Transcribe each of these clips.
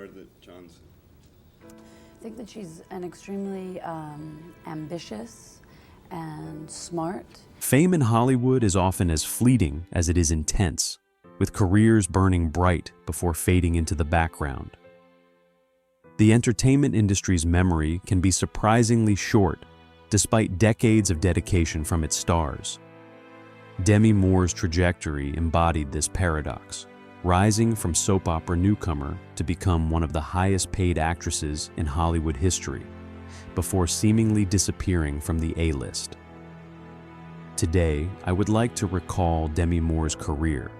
her that John's? I think that she's an extremely ambitious and smart. Fame in Hollywood is often as fleeting as it is intense, with careers burning bright before fading into the background. The entertainment industry's memory can be surprisingly short, despite decades of dedication from its stars. Demi Moore's trajectory embodied this paradox, rising from soap opera newcomer to become one of the highest-paid actresses in Hollywood history, before seemingly disappearing from the A-list. Today, I would like to recall Demi Moore's career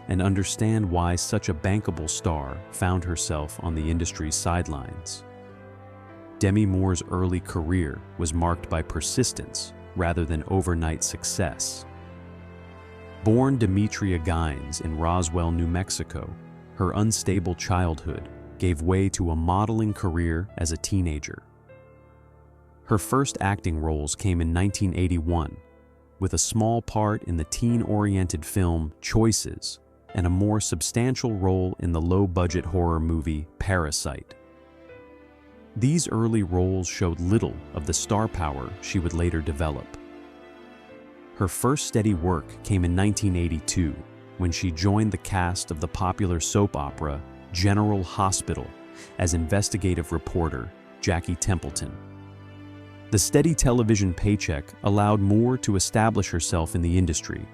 and understand why such a bankable star found herself on the industry's sidelines. Demi Moore's early career was marked by persistence rather than overnight success. Born Demetria Gines in Roswell, New Mexico, her unstable childhood gave way to a modeling career as a teenager. Her first acting roles came in 1981, with a small part in the teen-oriented film Choices and a more substantial role in the low-budget horror movie Parasite. These early roles showed little of the star power she would later develop. Her first steady work came in 1982, when she joined the cast of the popular soap opera General Hospital as investigative reporter Jackie Templeton. The steady television paycheck allowed Moore to establish herself in the industry,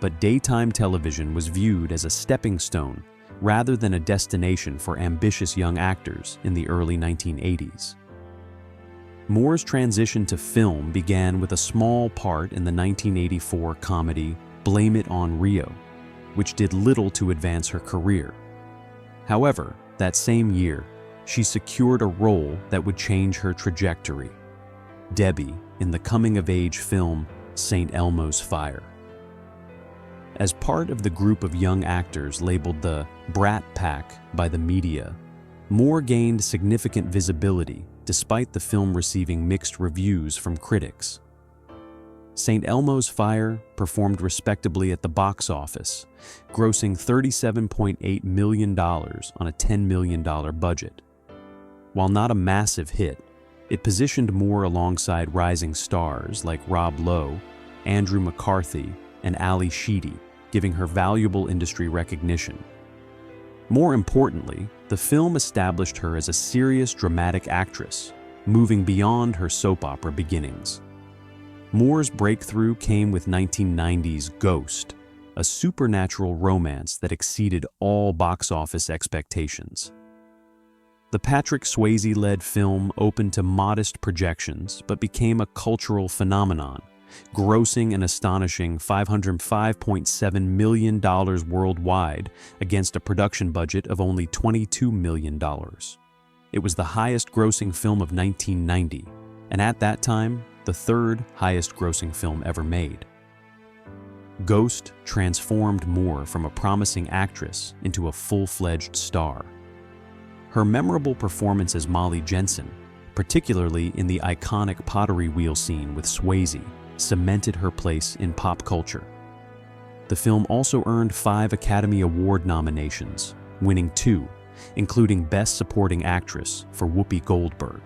but daytime television was viewed as a stepping stone rather than a destination for ambitious young actors in the early 1980s. Moore's transition to film began with a small part in the 1984 comedy Blame It on Rio, which did little to advance her career. However, that same year, she secured a role that would change her trajectory: Debbie in the coming-of-age film St. Elmo's Fire. As part of the group of young actors labeled the Brat Pack by the media, Moore gained significant visibility despite the film receiving mixed reviews from critics. St. Elmo's Fire performed respectably at the box office, grossing $37.8 million on a $10 million budget. While not a massive hit, it positioned Moore alongside rising stars like Rob Lowe, Andrew McCarthy, and Ali Sheedy, giving her valuable industry recognition. More importantly, the film established her as a serious dramatic actress, moving beyond her soap opera beginnings. Moore's breakthrough came with 1990's Ghost, a supernatural romance that exceeded all box office expectations. The Patrick Swayze-led film opened to modest projections but became a cultural phenomenon, grossing an astonishing $505.7 million worldwide against a production budget of only $22 million. It was the highest-grossing film of 1990, and at that time, the third highest-grossing film ever made. Ghost transformed Moore from a promising actress into a full-fledged star. Her memorable performance as Molly Jensen, particularly in the iconic pottery wheel scene with Swayze, cemented her place in pop culture. The film also earned 5 Academy Award nominations, winning 2, including Best Supporting Actress for Whoopi Goldberg.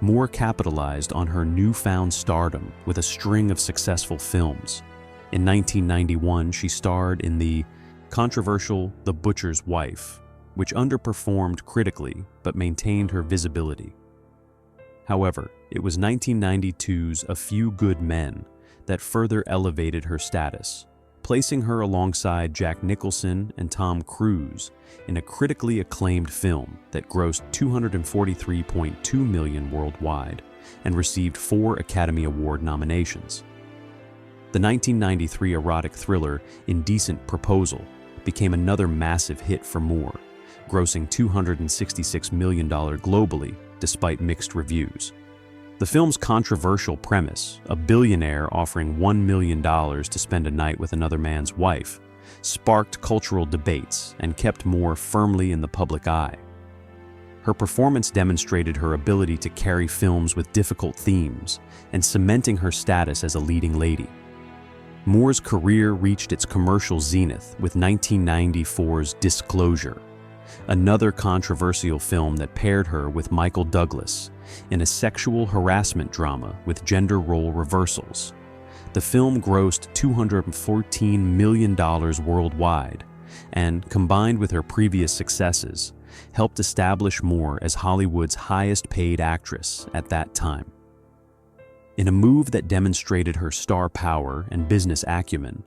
Moore capitalized on her newfound stardom with a string of successful films. In 1991, she starred in the controversial The Butcher's Wife, which underperformed critically but maintained her visibility. However, it was 1992's A Few Good Men that further elevated her status, placing her alongside Jack Nicholson and Tom Cruise in a critically acclaimed film that grossed $243.2 million worldwide and received 4 Academy Award nominations. The 1993 erotic thriller Indecent Proposal became another massive hit for Moore, grossing $266 million globally despite mixed reviews. The film's controversial premise, a billionaire offering $1 million to spend a night with another man's wife, sparked cultural debates and kept Moore firmly in the public eye. Her performance demonstrated her ability to carry films with difficult themes and cementing her status as a leading lady. Moore's career reached its commercial zenith with 1994's Disclosure, another controversial film that paired her with Michael Douglas in a sexual harassment drama with gender role reversals. The film grossed $214 million worldwide and, combined with her previous successes, helped establish Moore as Hollywood's highest-paid actress at that time. In a move that demonstrated her star power and business acumen,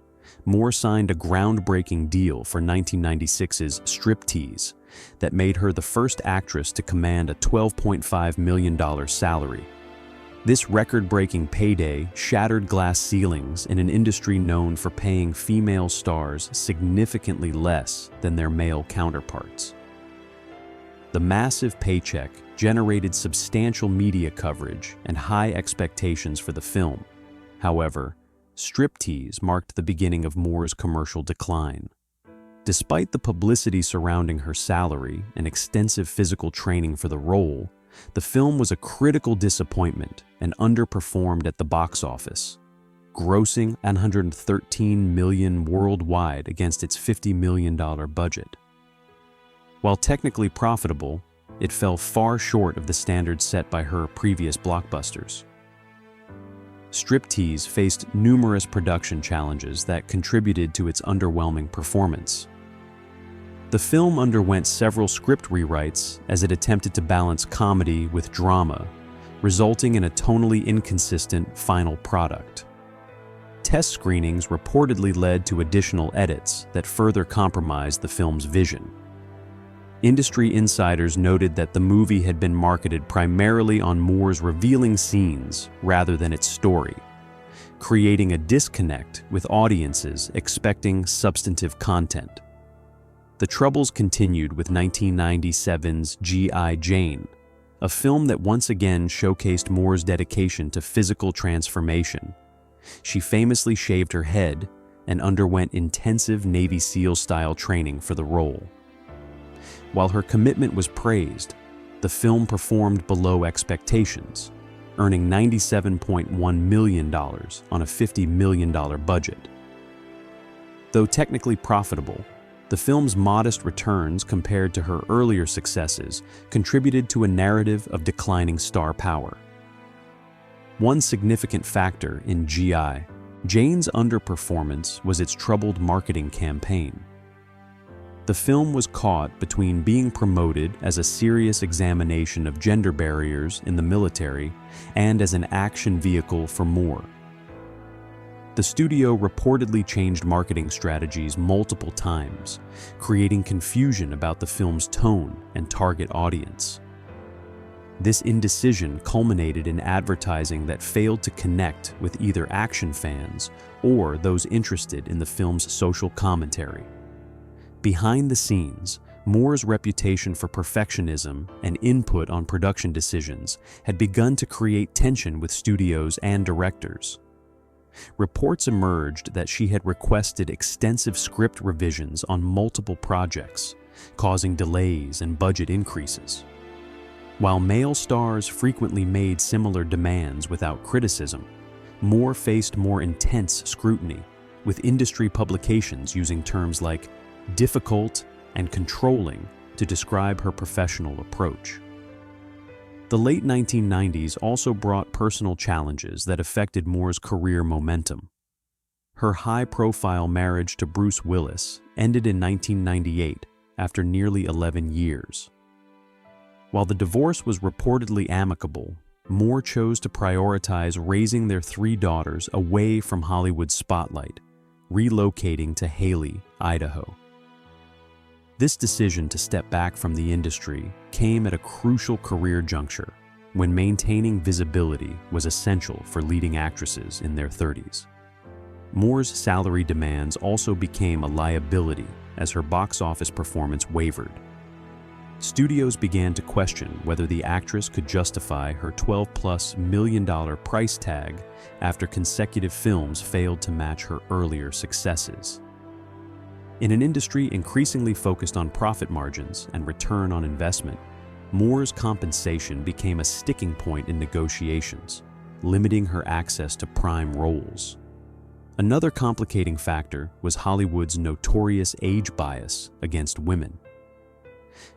Moore signed a groundbreaking deal for 1996's Striptease that made her the first actress to command a $12.5 million salary. This record-breaking payday shattered glass ceilings in an industry known for paying female stars significantly less than their male counterparts. The massive paycheck generated substantial media coverage and high expectations for the film. However, Striptease marked the beginning of Moore's commercial decline. Despite the publicity surrounding her salary and extensive physical training for the role, the film was a critical disappointment and underperformed at the box office, grossing $113 million worldwide against its $50 million budget. While technically profitable, it fell far short of the standards set by her previous blockbusters. Striptease faced numerous production challenges that contributed to its underwhelming performance. The film underwent several script rewrites as it attempted to balance comedy with drama, resulting in a tonally inconsistent final product. Test screenings reportedly led to additional edits that further compromised the film's vision. Industry insiders noted that the movie had been marketed primarily on Moore's revealing scenes rather than its story, creating a disconnect with audiences expecting substantive content. The troubles continued with 1997's G.I. Jane, a film that once again showcased Moore's dedication to physical transformation. She famously shaved her head and underwent intensive Navy SEAL-style training for the role. While her commitment was praised, the film performed below expectations, earning $97.1 million on a $50 million budget. Though technically profitable, the film's modest returns compared to her earlier successes contributed to a narrative of declining star power. One significant factor in G.I. Jane's underperformance was its troubled marketing campaign. The film was caught between being promoted as a serious examination of gender barriers in the military and as an action vehicle for Moore. The studio reportedly changed marketing strategies multiple times, creating confusion about the film's tone and target audience. This indecision culminated in advertising that failed to connect with either action fans or those interested in the film's social commentary. Behind the scenes, Moore's reputation for perfectionism and input on production decisions had begun to create tension with studios and directors. Reports emerged that she had requested extensive script revisions on multiple projects, causing delays and budget increases. While male stars frequently made similar demands without criticism, Moore faced more intense scrutiny, with industry publications using terms like difficult and controlling to describe her professional approach. The late 1990s also brought personal challenges that affected Moore's career momentum. Her high-profile marriage to Bruce Willis ended in 1998 after nearly 11 years. While the divorce was reportedly amicable, Moore chose to prioritize raising their 3 daughters away from Hollywood's spotlight, relocating to Haley, Idaho. This decision to step back from the industry came at a crucial career juncture when maintaining visibility was essential for leading actresses in their 30s. Moore's salary demands also became a liability as her box office performance wavered. Studios began to question whether the actress could justify her $12+ million price tag after consecutive films failed to match her earlier successes. In an industry increasingly focused on profit margins and return on investment, Moore's compensation became a sticking point in negotiations, limiting her access to prime roles. Another complicating factor was Hollywood's notorious age bias against women.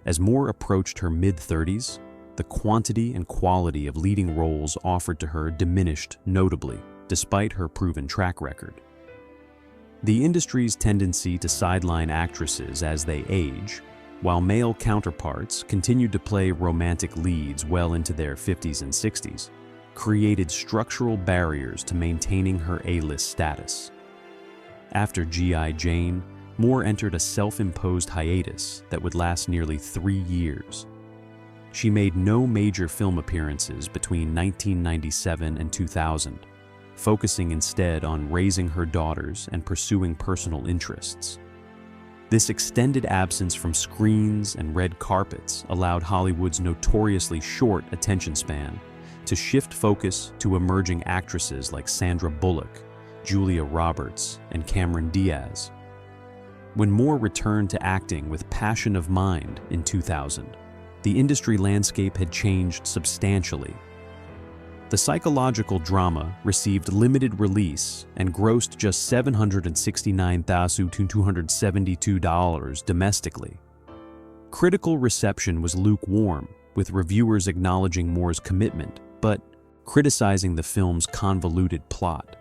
As Moore approached her mid-30s, the quantity and quality of leading roles offered to her diminished notably, despite her proven track record. The industry's tendency to sideline actresses as they age, while male counterparts continued to play romantic leads well into their 50s and 60s, created structural barriers to maintaining her A-list status. After G.I. Jane, Moore entered a self-imposed hiatus that would last nearly 3 years. She made no major film appearances between 1997 and 2000, focusing instead on raising her daughters and pursuing personal interests. This extended absence from screens and red carpets allowed Hollywood's notoriously short attention span to shift focus to emerging actresses like Sandra Bullock, Julia Roberts, and Cameron Diaz. When Moore returned to acting with passion of mind in 2000, the industry landscape had changed substantially. The psychological drama received limited release and grossed just $769,272 domestically. Critical reception was lukewarm, with reviewers acknowledging Moore's commitment, but criticizing the film's convoluted plot.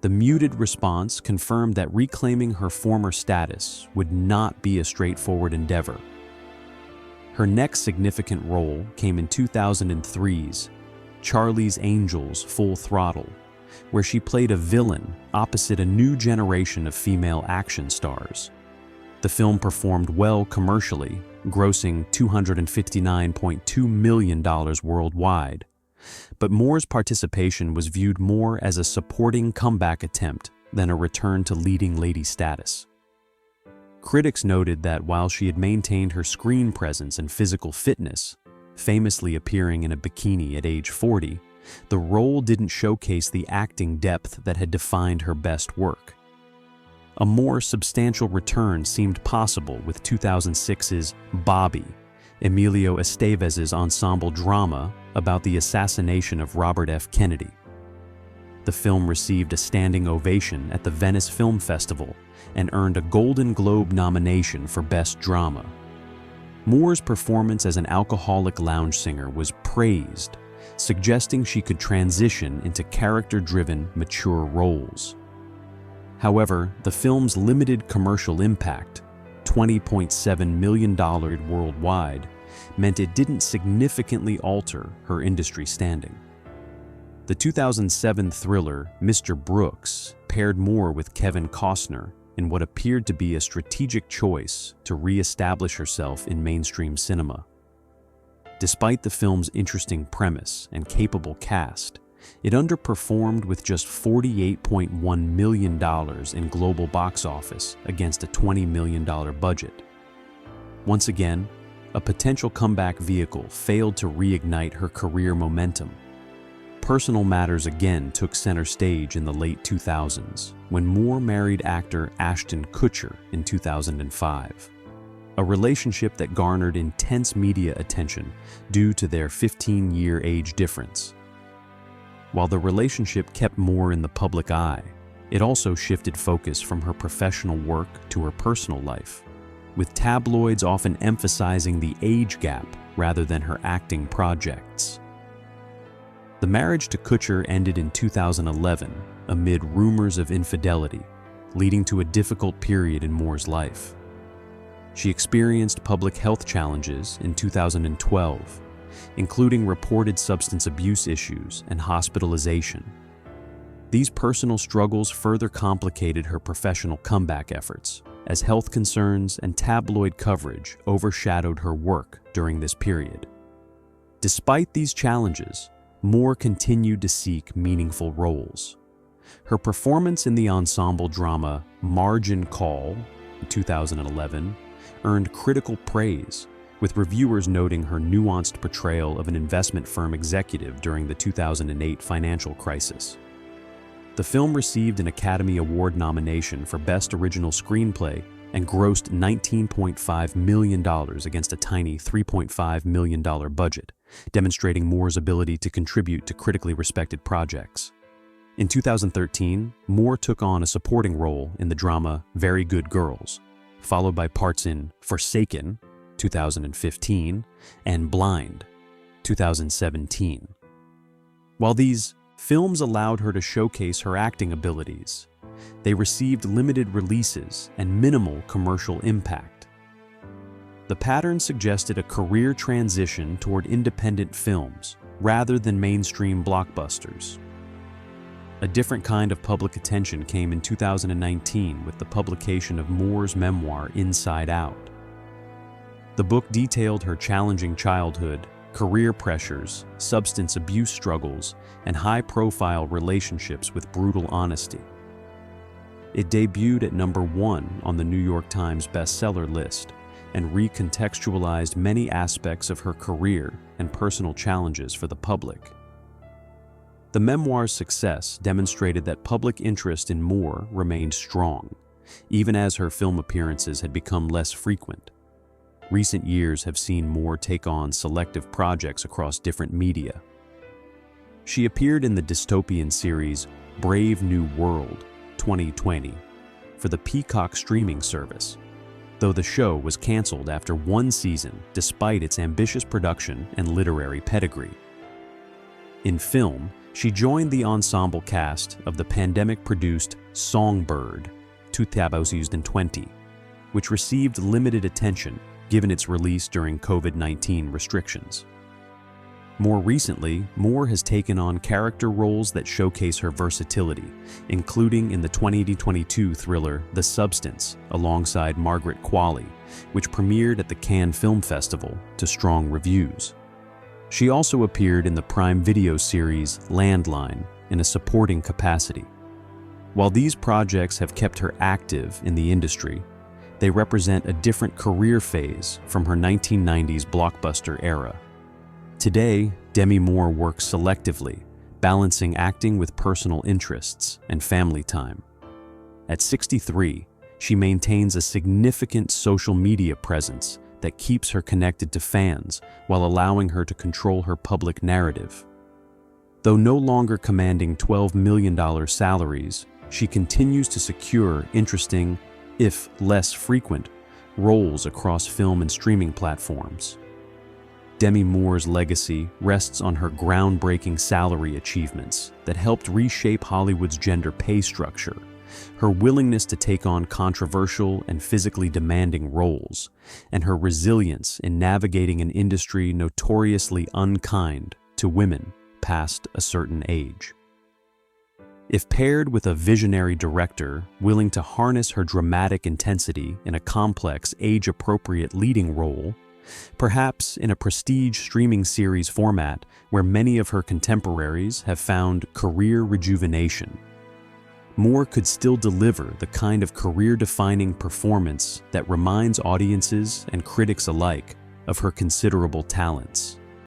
The muted response confirmed that reclaiming her former status would not be a straightforward endeavor. Her next significant role came in 2003's Charlie's Angels Full Throttle, where she played a villain opposite a new generation of female action stars. The film performed well commercially, grossing $259.2 million worldwide. But Moore's participation was viewed more as a supporting comeback attempt than a return to leading lady status. Critics noted that while she had maintained her screen presence and physical fitness, famously appearing in a bikini at age 40, the role didn't showcase the acting depth that had defined her best work. A more substantial return seemed possible with 2006's Bobby, Emilio Estevez's ensemble drama about the assassination of Robert F. Kennedy. The film received a standing ovation at the Venice Film Festival and earned a Golden Globe nomination for Best Drama. Moore's performance as an alcoholic lounge singer was praised, suggesting she could transition into character-driven, mature roles. However, the film's limited commercial impact, $20.7 million worldwide, meant it didn't significantly alter her industry standing. The 2007 thriller Mr. Brooks paired Moore with Kevin Costner in what appeared to be a strategic choice to re-establish herself in mainstream cinema. Despite the film's interesting premise and capable cast, it underperformed with just $48.1 million in global box office against a $20 million budget. Once again, a potential comeback vehicle failed to reignite her career momentum. Personal matters again took center stage in the late 2000s, when Moore married actor Ashton Kutcher in 2005, a relationship that garnered intense media attention due to their 15-year age difference. While the relationship kept Moore in the public eye, it also shifted focus from her professional work to her personal life, with tabloids often emphasizing the age gap rather than her acting projects. The marriage to Kutcher ended in 2011 amid rumors of infidelity, leading to a difficult period in Moore's life. She experienced public health challenges in 2012, including reported substance abuse issues and hospitalization. These personal struggles further complicated her professional comeback efforts, as health concerns and tabloid coverage overshadowed her work during this period. Despite these challenges, Moore continued to seek meaningful roles. Her performance in the ensemble drama Margin Call in 2011 earned critical praise, with reviewers noting her nuanced portrayal of an investment firm executive during the 2008 financial crisis. The film received an Academy Award nomination for Best Original Screenplay and grossed $19.5 million against a tiny $3.5 million budget, demonstrating Moore's ability to contribute to critically respected projects. In 2013, Moore took on a supporting role in the drama Very Good Girls, followed by parts in Forsaken, 2015, and Blind, 2017. While these films allowed her to showcase her acting abilities, they received limited releases and minimal commercial impact. The pattern suggested a career transition toward independent films rather than mainstream blockbusters. A different kind of public attention came in 2019 with the publication of Moore's memoir, Inside Out. The book detailed her challenging childhood, career pressures, substance abuse struggles, and high-profile relationships with brutal honesty. It debuted at #1 on the New York Times bestseller list and recontextualized many aspects of her career and personal challenges for the public. The memoir's success demonstrated that public interest in Moore remained strong, even as her film appearances had become less frequent. Recent years have seen Moore take on selective projects across different media. She appeared in the dystopian series Brave New World 2020 for the Peacock streaming service, though the show was canceled after one season despite its ambitious production and literary pedigree. In film, she joined the ensemble cast of the pandemic-produced Songbird 2020, which received limited attention given its release during COVID-19 restrictions. More recently, Moore has taken on character roles that showcase her versatility, including in the 2022 thriller The Substance alongside Margaret Qualley, which premiered at the Cannes Film Festival to strong reviews. She also appeared in the Prime Video series Landline in a supporting capacity. While these projects have kept her active in the industry, they represent a different career phase from her 1990s blockbuster era. Today, Demi Moore works selectively, balancing acting with personal interests and family time. At 63, she maintains a significant social media presence that keeps her connected to fans while allowing her to control her public narrative. Though no longer commanding $12 million salaries, she continues to secure interesting, if less frequent, roles across film and streaming platforms. Demi Moore's legacy rests on her groundbreaking salary achievements that helped reshape Hollywood's gender pay structure, her willingness to take on controversial and physically demanding roles, and her resilience in navigating an industry notoriously unkind to women past a certain age. If paired with a visionary director willing to harness her dramatic intensity in a complex, age-appropriate leading role, perhaps in a prestige streaming series format where many of her contemporaries have found career rejuvenation, Moore could still deliver the kind of career-defining performance that reminds audiences and critics alike of her considerable talents.